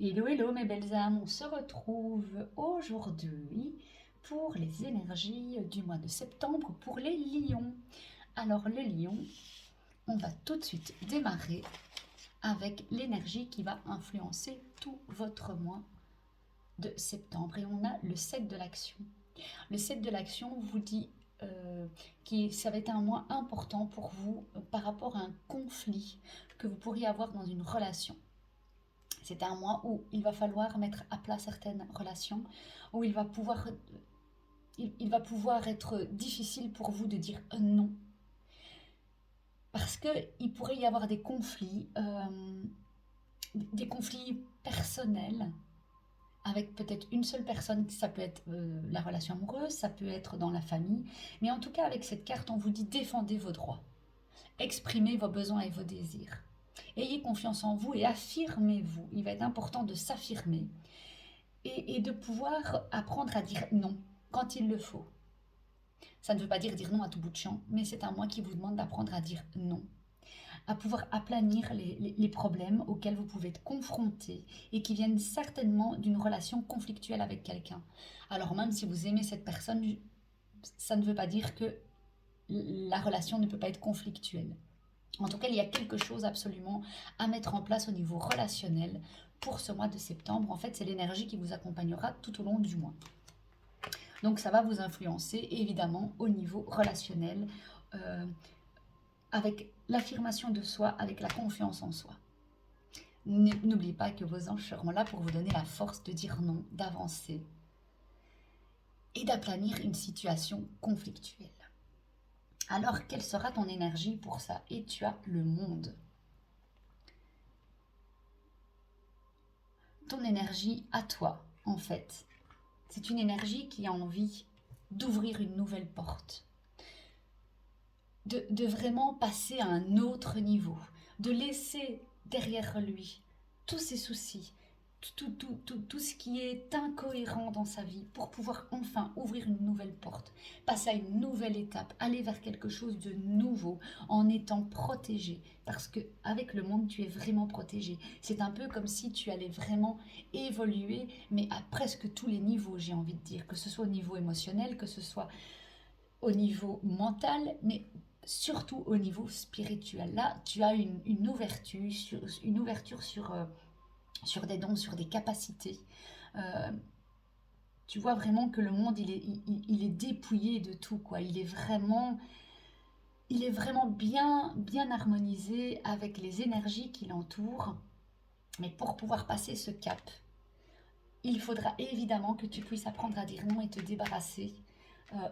Hello, hello mes belles âmes, on se retrouve aujourd'hui pour les énergies du mois de septembre pour les lions. Alors le lion, on va tout de suite démarrer avec l'énergie qui va influencer tout votre mois de septembre. Et on a le 7 de l'action. Le 7 de l'action vous dit que ça va être un mois important pour vous par rapport à un conflit que vous pourriez avoir dans une relation. C'est un mois où il va falloir mettre à plat certaines relations, où il va pouvoir être difficile pour vous de dire non. Parce qu'il pourrait y avoir des conflits personnels avec peut-être une seule personne, ça peut être la relation amoureuse, ça peut être dans la famille, mais en tout cas avec cette carte, on vous dit défendez vos droits, exprimez vos besoins et vos désirs. Ayez confiance en vous et affirmez-vous. Il va être important de s'affirmer et de pouvoir apprendre à dire non quand il le faut. Ça ne veut pas dire non à tout bout de champ, mais c'est un mois qui vous demande d'apprendre à dire non, à pouvoir aplanir les problèmes auxquels vous pouvez être confrontés et qui viennent certainement d'une relation conflictuelle avec quelqu'un. Alors même si vous aimez cette personne, ça ne veut pas dire que la relation ne peut pas être conflictuelle. En tout cas, il y a quelque chose absolument à mettre en place au niveau relationnel pour ce mois de septembre. En fait, c'est l'énergie qui vous accompagnera tout au long du mois. Donc ça va vous influencer évidemment au niveau relationnel, euh, avec l'affirmation de soi, avec la confiance en soi. N'oubliez pas que vos anges seront là pour vous donner la force de dire non, d'avancer et d'aplanir une situation conflictuelle. Alors, quelle sera ton énergie pour ça? Et tu as le monde. Ton énergie à toi, en fait, c'est une énergie qui a envie d'ouvrir une nouvelle porte, de vraiment passer à un autre niveau, de laisser derrière lui tous ses soucis, tout ce qui est incohérent dans sa vie pour pouvoir enfin ouvrir une nouvelle porte, passer à une nouvelle étape, aller vers quelque chose de nouveau en étant protégé. Parce que avec le monde, tu es vraiment protégé. C'est un peu comme si tu allais vraiment évoluer, mais à presque tous les niveaux, j'ai envie de dire, que ce soit au niveau émotionnel, que ce soit au niveau mental, mais surtout au niveau spirituel. Là, tu as une ouverture sur des dons, sur des capacités. Euh, Tu vois vraiment que le monde, il est dépouillé de tout, quoi. Il est vraiment bien, bien harmonisé avec les énergies qui l'entourent. Mais pour pouvoir passer ce cap, il faudra évidemment que tu puisses apprendre à dire non et te débarrasser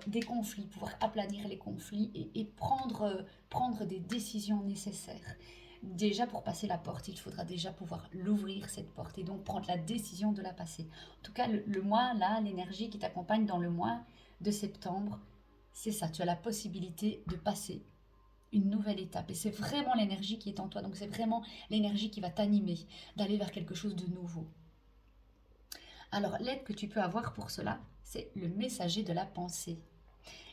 des conflits, pouvoir aplanir les conflits et prendre des décisions nécessaires. Déjà pour passer la porte, il faudra déjà pouvoir l'ouvrir cette porte et donc prendre la décision de la passer. En tout cas, le mois, là, l'énergie qui t'accompagne dans le mois de septembre, c'est ça, tu as la possibilité de passer une nouvelle étape. Et c'est vraiment l'énergie qui est en toi, donc c'est vraiment l'énergie qui va t'animer, d'aller vers quelque chose de nouveau. Alors l'aide que tu peux avoir pour cela, c'est le messager de la pensée.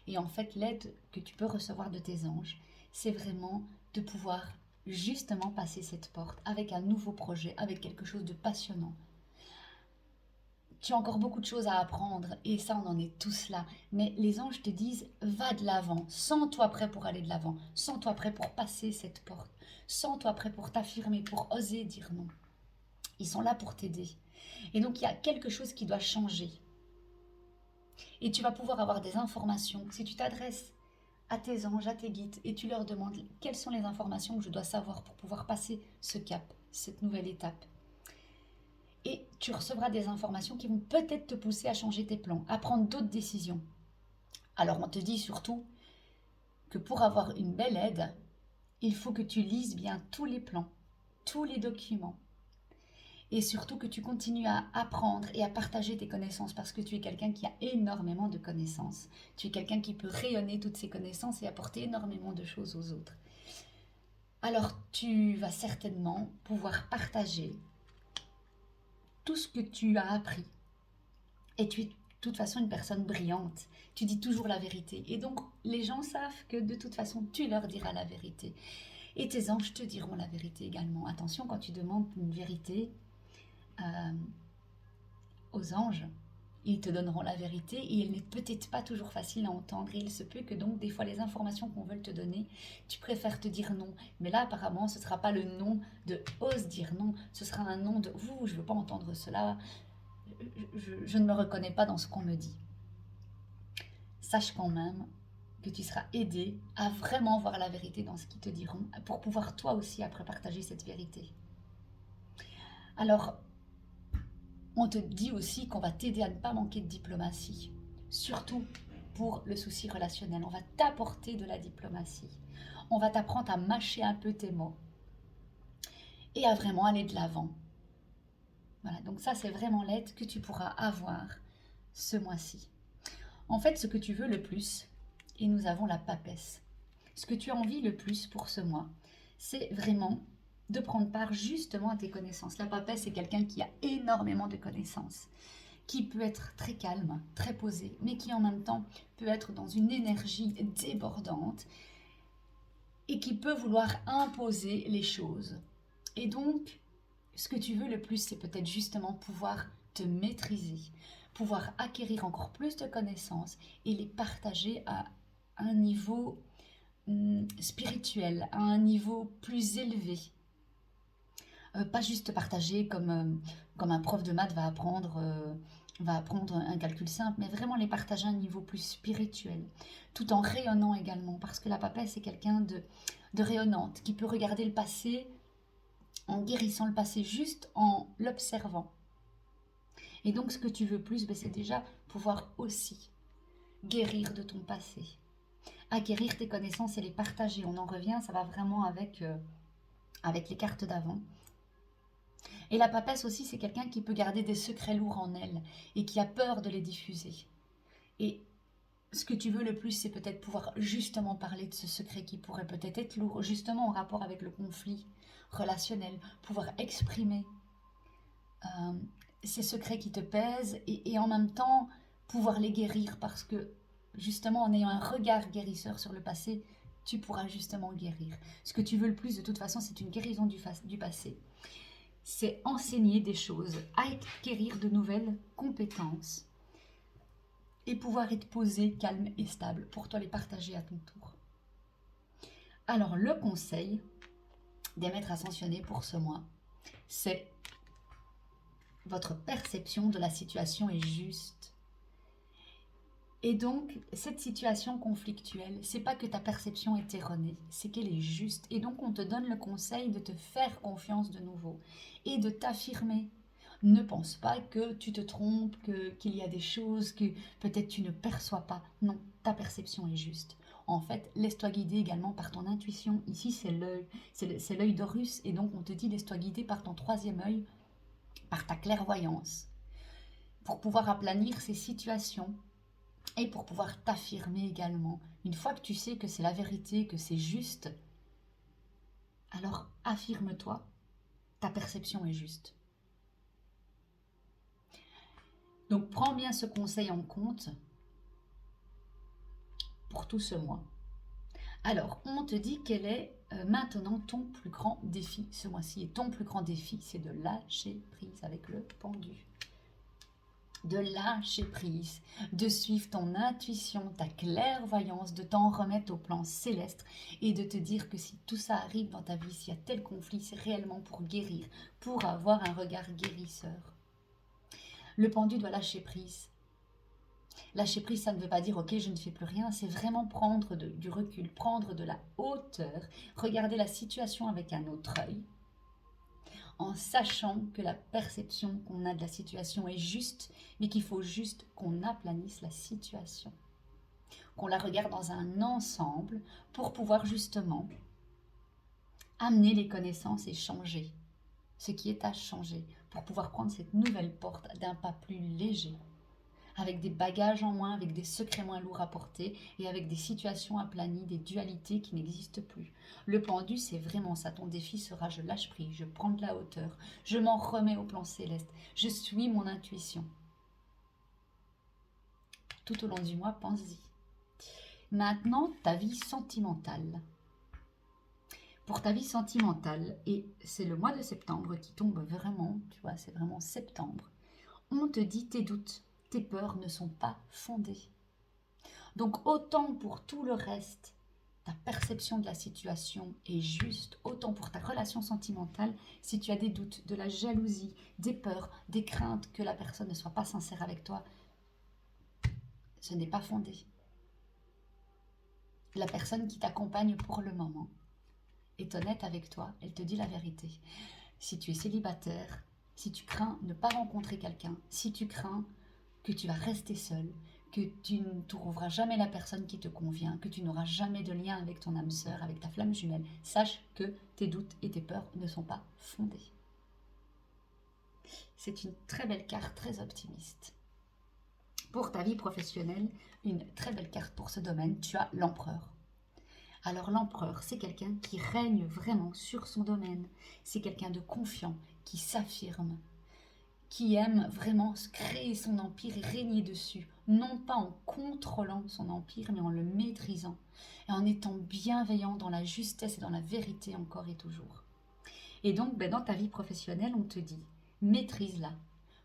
Et en fait, l'aide que tu peux recevoir de tes anges, c'est vraiment de pouvoir justement passer cette porte avec un nouveau projet, avec quelque chose de passionnant. Tu as encore beaucoup de choses à apprendre et ça, on en est tous là. Mais les anges te disent, va de l'avant, sens-toi prêt pour aller de l'avant, sens-toi prêt pour passer cette porte, sens-toi prêt pour t'affirmer, pour oser dire non. Ils sont là pour t'aider. Et donc, il y a quelque chose qui doit changer. Et tu vas pouvoir avoir des informations. Si tu t'adresses à tes anges, à tes guides, et tu leur demandes quelles sont les informations que je dois savoir pour pouvoir passer ce cap, cette nouvelle étape. Et tu recevras des informations qui vont peut-être te pousser à changer tes plans, à prendre d'autres décisions. Alors on te dit surtout que pour avoir une belle aide, il faut que tu lises bien tous les plans, tous les documents, et surtout que tu continues à apprendre et à partager tes connaissances parce que tu es quelqu'un qui a énormément de connaissances. Tu es quelqu'un qui peut rayonner toutes ces connaissances et apporter énormément de choses aux autres. Alors tu vas certainement pouvoir partager tout ce que tu as appris. Et tu es de toute façon une personne brillante. Tu dis toujours la vérité. Et donc les gens savent que de toute façon tu leur diras la vérité. Et tes anges te diront la vérité également. Attention, quand tu demandes une vérité, euh, aux anges. Ils te donneront la vérité et elle n'est peut-être pas toujours facile à entendre. Et il se peut que donc des fois les informations qu'on veut te donner, tu préfères te dire non. Mais là apparemment ce ne sera pas le non de ose dire non, ce sera un non de je ne veux pas entendre cela, je ne me reconnais pas dans ce qu'on me dit. Sache quand même que tu seras aidé à vraiment voir la vérité dans ce qu'ils te diront pour pouvoir toi aussi après partager cette vérité. Alors, on te dit aussi qu'on va t'aider à ne pas manquer de diplomatie, surtout pour le souci relationnel. On va t'apporter de la diplomatie. On va t'apprendre à mâcher un peu tes mots et à vraiment aller de l'avant. Voilà, donc ça c'est vraiment l'aide que tu pourras avoir ce mois-ci. En fait, ce que tu veux le plus, et nous avons la papesse, ce que tu as envie le plus pour ce mois, c'est vraiment de prendre part justement à tes connaissances. La papesse, c'est quelqu'un qui a énormément de connaissances, qui peut être très calme, très posé, mais qui en même temps peut être dans une énergie débordante et qui peut vouloir imposer les choses. Et donc, ce que tu veux le plus, c'est peut-être justement pouvoir te maîtriser, pouvoir acquérir encore plus de connaissances et les partager à un niveau spirituel, à un niveau plus élevé. Pas juste partager comme un prof de maths va apprendre un calcul simple, mais vraiment les partager à un niveau plus spirituel, tout en rayonnant également, parce que la papesse c'est quelqu'un de rayonnante, qui peut regarder le passé en guérissant le passé juste en l'observant. Et donc ce que tu veux plus, c'est déjà pouvoir aussi guérir de ton passé, acquérir tes connaissances et les partager. On en revient, ça va vraiment avec les cartes d'avant. Et la papesse aussi, c'est quelqu'un qui peut garder des secrets lourds en elle et qui a peur de les diffuser. Et ce que tu veux le plus, c'est peut-être pouvoir justement parler de ce secret qui pourrait peut-être être lourd, justement en rapport avec le conflit relationnel, pouvoir exprimer ces secrets qui te pèsent et en même temps pouvoir les guérir parce que justement en ayant un regard guérisseur sur le passé, tu pourras justement guérir. Ce que tu veux le plus de toute façon, c'est une guérison du passé. C'est enseigner des choses, acquérir de nouvelles compétences et pouvoir être posé, calme et stable pour toi les partager à ton tour. Alors le conseil des maîtres ascensionnés pour ce mois, c'est votre perception de la situation est juste. Et donc, cette situation conflictuelle, c'est pas que ta perception est erronée, c'est qu'elle est juste. Et donc, on te donne le conseil de te faire confiance de nouveau et de t'affirmer. Ne pense pas que tu te trompes, qu'il y a des choses que peut-être tu ne perçois pas. Non, ta perception est juste. En fait, laisse-toi guider également par ton intuition. Ici, c'est l'œil, c'est l'œil d'Horus. Et donc, on te dit, laisse-toi guider par ton troisième œil, par ta clairvoyance, pour pouvoir aplanir ces situations et pour pouvoir t'affirmer également. Une fois que tu sais que c'est la vérité, que c'est juste, alors affirme-toi, ta perception est juste. Donc prends bien ce conseil en compte pour tout ce mois. Alors, on te dit quel est maintenant ton plus grand défi ce mois-ci. Et ton plus grand défi, c'est de lâcher prise avec le pendu. De lâcher prise, de suivre ton intuition, ta clairvoyance, de t'en remettre au plan céleste et de te dire que si tout ça arrive dans ta vie, s'il y a tel conflit, c'est réellement pour guérir, pour avoir un regard guérisseur. Le pendu doit lâcher prise. Lâcher prise, ça ne veut pas dire ok, je ne fais plus rien, c'est vraiment prendre du recul, prendre de la hauteur, regarder la situation avec un autre œil, en sachant que la perception qu'on a de la situation est juste, mais qu'il faut juste qu'on aplanisse la situation, qu'on la regarde dans un ensemble pour pouvoir justement amener les connaissances et changer ce qui est à changer, pour pouvoir prendre cette nouvelle porte d'un pas plus léger, avec des bagages en moins, avec des secrets moins lourds à porter et avec des situations aplanies, des dualités qui n'existent plus. Le pendu, c'est vraiment ça. Ton défi sera je lâche prise, je prends de la hauteur, je m'en remets au plan céleste, je suis mon intuition. Tout au long du mois, pense-y. Maintenant, ta vie sentimentale. Pour ta vie sentimentale, et c'est le mois de septembre qui tombe vraiment, tu vois, c'est vraiment septembre, on te dit tes doutes, tes peurs ne sont pas fondées. Donc autant pour tout le reste, ta perception de la situation est juste, autant pour ta relation sentimentale, si tu as des doutes, de la jalousie, des peurs, des craintes que la personne ne soit pas sincère avec toi, ce n'est pas fondé. La personne qui t'accompagne pour le moment est honnête avec toi, elle te dit la vérité. Si tu es célibataire, si tu crains ne pas rencontrer quelqu'un, si tu crains que tu vas rester seul, que tu ne trouveras jamais la personne qui te convient, que tu n'auras jamais de lien avec ton âme sœur, avec ta flamme jumelle, sache que tes doutes et tes peurs ne sont pas fondés. C'est une très belle carte, très optimiste. Pour ta vie professionnelle, une très belle carte pour ce domaine, tu as l'empereur. Alors l'empereur, c'est quelqu'un qui règne vraiment sur son domaine. C'est quelqu'un de confiant, qui s'affirme, qui aime vraiment créer son empire et régner dessus, non pas en contrôlant son empire, mais en le maîtrisant et en étant bienveillant dans la justesse et dans la vérité encore et toujours. Et donc, dans ta vie professionnelle, on te dit, maîtrise-la,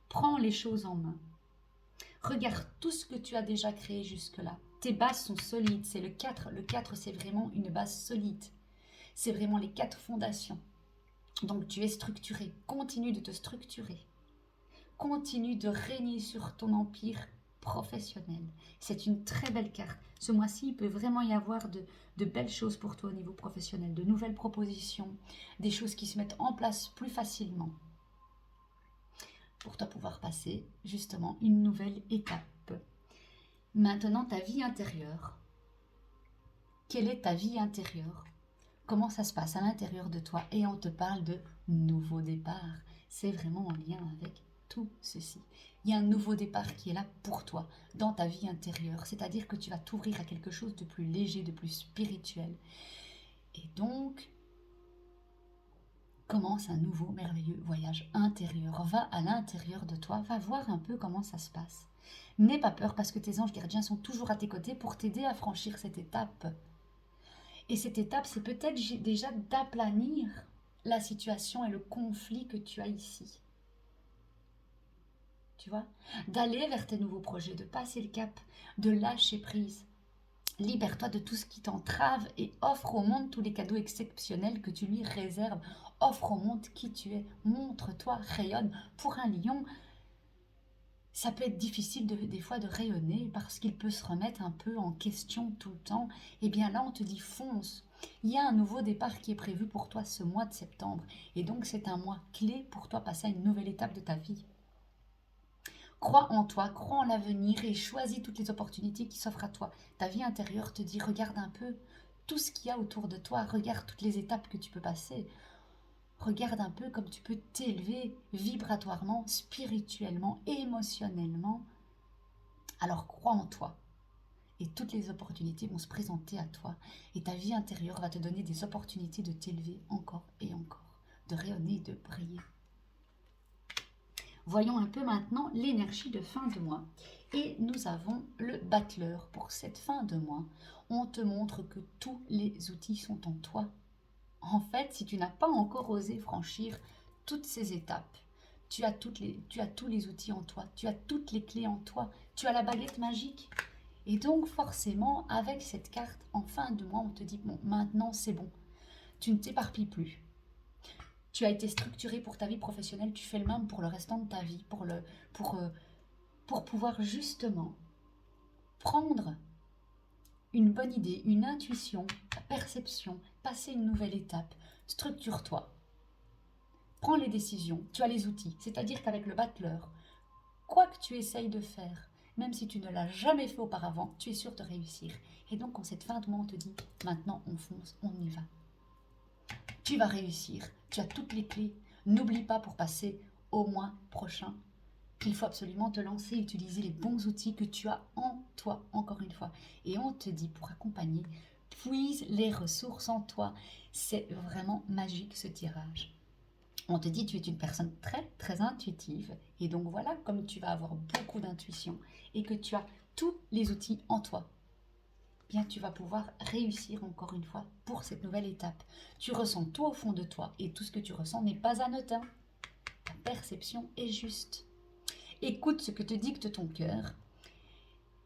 prends les choses en main. Regarde tout ce que tu as déjà créé jusque-là. Tes bases sont solides, c'est le 4. Le 4, c'est vraiment une base solide. C'est vraiment les 4 fondations. Donc tu es structuré, continue de te structurer. Continue de régner sur ton empire professionnel. C'est une très belle carte. Ce mois-ci, il peut vraiment y avoir de belles choses pour toi au niveau professionnel, de nouvelles propositions, des choses qui se mettent en place plus facilement pour toi pouvoir passer justement une nouvelle étape. Maintenant, ta vie intérieure. Quelle est ta vie intérieure? Comment ça se passe à l'intérieur de toi? Et on te parle de nouveau départ. C'est vraiment en lien avec tout ceci. Il y a un nouveau départ qui est là pour toi, dans ta vie intérieure. C'est-à-dire que tu vas t'ouvrir à quelque chose de plus léger, de plus spirituel. Et donc, commence un nouveau merveilleux voyage intérieur. Va à l'intérieur de toi, va voir un peu comment ça se passe. N'aie pas peur parce que tes anges gardiens sont toujours à tes côtés pour t'aider à franchir cette étape. Et cette étape, c'est peut-être déjà d'aplanir la situation et le conflit que tu as ici. Tu vois? D'aller vers tes nouveaux projets, de passer le cap, de lâcher prise. Libère-toi de tout ce qui t'entrave et offre au monde tous les cadeaux exceptionnels que tu lui réserves. Offre au monde qui tu es. Montre-toi, rayonne. Pour un lion, ça peut être difficile des fois de rayonner parce qu'il peut se remettre un peu en question tout le temps. Et bien là, on te dit fonce. Il y a un nouveau départ qui est prévu pour toi ce mois de septembre. Et donc, c'est un mois clé pour toi passer à une nouvelle étape de ta vie. Crois en toi, crois en l'avenir et choisis toutes les opportunités qui s'offrent à toi. Ta vie intérieure te dit, regarde un peu tout ce qu'il y a autour de toi, regarde toutes les étapes que tu peux passer. Regarde un peu comme tu peux t'élever vibratoirement, spirituellement, émotionnellement. Alors crois en toi. Et toutes les opportunités vont se présenter à toi. Et ta vie intérieure va te donner des opportunités de t'élever encore et encore, de rayonner et de briller. Voyons un peu maintenant l'énergie de fin de mois. Et nous avons le battleur pour cette fin de mois. On te montre que tous les outils sont en toi. En fait, si tu n'as pas encore osé franchir toutes ces étapes, tu as tous les outils en toi, tu as toutes les clés en toi, tu as la baguette magique. Et donc forcément, avec cette carte, en fin de mois, on te dit, bon, maintenant c'est bon, tu ne t'éparpilles plus. Tu as été structuré pour ta vie professionnelle, tu fais le même pour le restant de ta vie, pour pouvoir justement prendre une bonne idée, une intuition, ta perception, passer une nouvelle étape. Structure-toi. Prends les décisions, tu as les outils. C'est-à-dire qu'avec le battleur, quoi que tu essayes de faire, même si tu ne l'as jamais fait auparavant, tu es sûr de réussir. Et donc, en cette fin de mois, on te dit, maintenant on fonce, on y va. Tu vas réussir, tu as toutes les clés. N'oublie pas pour passer au mois prochain qu'il faut absolument te lancer, utiliser les bons outils que tu as en toi, encore une fois. Et on te dit, pour accompagner, puise les ressources en toi. C'est vraiment magique ce tirage. On te dit, tu es une personne très, très intuitive. Et donc voilà, comme tu vas avoir beaucoup d'intuition et que tu as tous les outils en toi, bien tu vas pouvoir réussir encore une fois pour cette nouvelle étape. Tu ressens tout au fond de toi et tout ce que tu ressens n'est pas anodin. Ta perception est juste. Écoute ce que te dicte ton cœur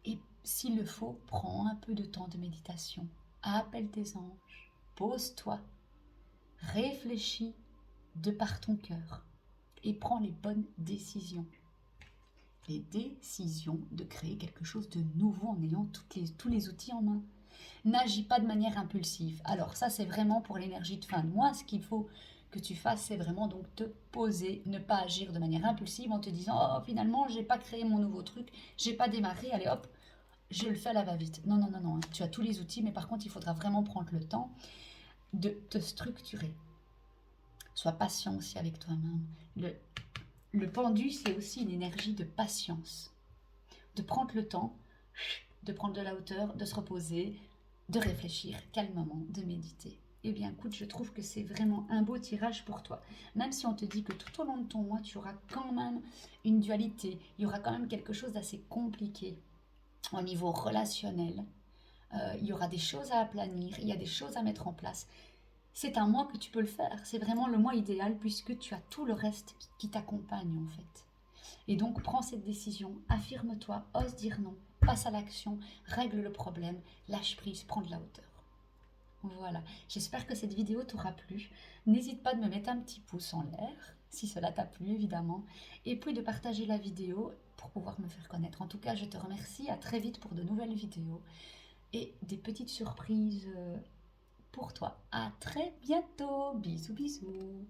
et s'il le faut, prends un peu de temps de méditation. Appelle tes anges, pose-toi, réfléchis de par ton cœur et prends les bonnes décisions. Les décisions de créer quelque chose de nouveau en ayant tous les outils en main. N'agis pas de manière impulsive. Alors ça, c'est vraiment pour l'énergie de fin de mois. Ce qu'il faut que tu fasses, c'est vraiment donc te poser, ne pas agir de manière impulsive en te disant « Oh, finalement, j'ai pas créé mon nouveau truc, j'ai pas démarré, allez hop, je le fais à la va-vite. » Non, non, non, non, tu as tous les outils, mais par contre, il faudra vraiment prendre le temps de te structurer. Sois patient aussi avec toi-même. Le pendu, c'est aussi une énergie de patience. De prendre le temps, de prendre de la hauteur, de se reposer, de réfléchir calmement, de méditer. Eh bien, écoute, je trouve que c'est vraiment un beau tirage pour toi. Même si on te dit que tout au long de ton mois, tu auras quand même une dualité, il y aura quand même quelque chose d'assez compliqué au niveau relationnel. Il y aura des choses à aplanir, il y a des choses à mettre en place. C'est un mois que tu peux le faire. C'est vraiment le mois idéal puisque tu as tout le reste qui t'accompagne en fait. Et donc, prends cette décision, affirme-toi, ose dire non, passe à l'action, règle le problème, lâche prise, prends de la hauteur. Voilà, j'espère que cette vidéo t'aura plu. N'hésite pas de me mettre un petit pouce en l'air, si cela t'a plu évidemment, et puis de partager la vidéo pour pouvoir me faire connaître. En tout cas, je te remercie, à très vite pour de nouvelles vidéos et des petites surprises pour toi. À très bientôt, bisous bisous.